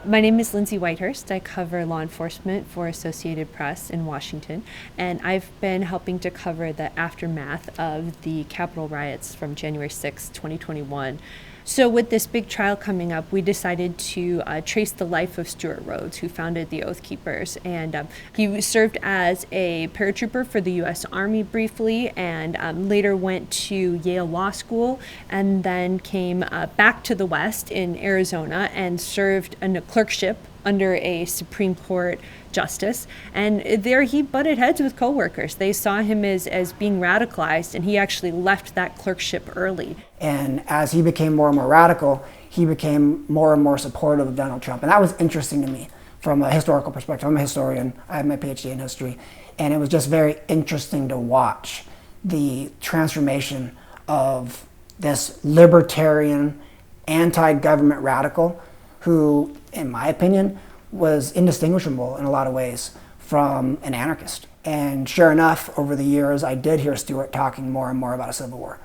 My name is Lindsay Whitehurst. I cover law enforcement for Associated Press in Washington, and I've been helping to cover the aftermath of the Capitol riots from January 6, 2021. So with this big trial coming up, we decided to trace the life of Stewart Rhodes, who founded the Oath Keepers. And he served as a paratrooper for the U.S. Army briefly, and later went to Yale Law School, and then came back to the West in Arizona and served in a clerkship under a Supreme Court justice. And there he butted heads with coworkers. They saw him as being radicalized, and he actually left that clerkship early. And as he became more and more radical, he became more and more supportive of Donald Trump. And that was interesting to me from a historical perspective. I'm a historian. I have my PhD in history. And it was just very interesting to watch the transformation of this libertarian, anti-government radical who, in my opinion, was indistinguishable in a lot of ways from an anarchist. And sure enough, over the years, I did hear Stewart talking more and more about a civil war.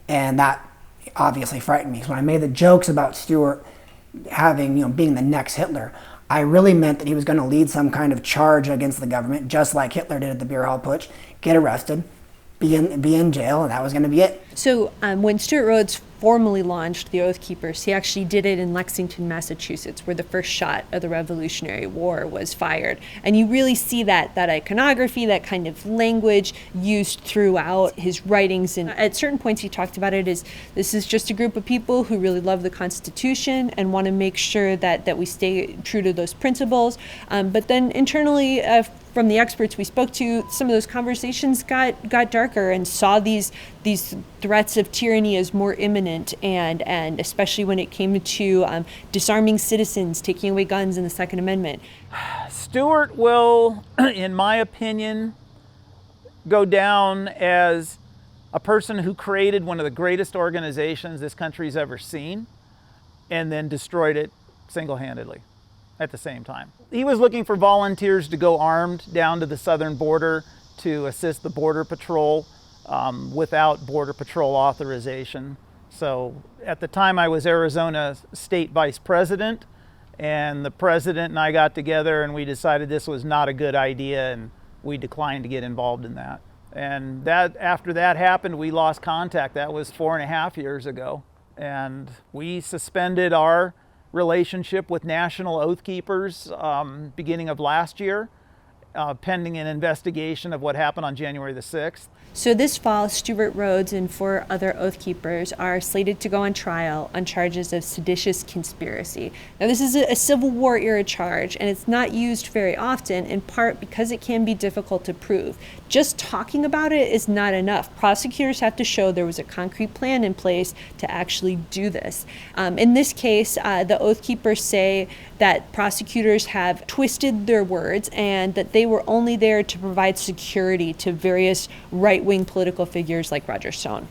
And that obviously frightened me. So when I made the jokes about Stewart having, being the next Hitler, I really meant that he was going to lead some kind of charge against the government, just like Hitler did at the beer hall putsch, get arrested, be in jail, and that was going to be it. So when Stewart Rhodes formally launched the Oath Keepers, he actually did it in Lexington, Massachusetts, where the first shot of the Revolutionary War was fired. And you really see that iconography, that kind of language used throughout his writings. And at certain points he talked about it as, this is just a group of people who really love the Constitution and want to make sure that we stay true to those principles. But then internally, from the experts we spoke to, some of those conversations got darker and saw these threats of tyranny as more imminent, and especially when it came to disarming citizens, taking away guns in the Second Amendment. Stewart will, in my opinion, go down as a person who created one of the greatest organizations this country's ever seen and then destroyed it single-handedly at the same time. He was looking for volunteers to go armed down to the southern border to assist the Border Patrol without Border Patrol authorization. So at the time I was Arizona State Vice President, and the President and I got together and we decided this was not a good idea, and we declined to get involved in that. And after that happened, we lost contact. That was 4.5 years ago. And we suspended our relationship with National Oath Keepers beginning of last year, pending an investigation of what happened on January the 6th. So this fall, Stewart Rhodes and 4 other Oath Keepers are slated to go on trial on charges of seditious conspiracy. Now, this is a Civil War era charge, and it's not used very often, in part because it can be difficult to prove. Just talking about it is not enough. Prosecutors have to show there was a concrete plan in place to actually do this. In this case, the Oath Keepers say that prosecutors have twisted their words and that they were only there to provide security to various right-wing political figures like Roger Stone.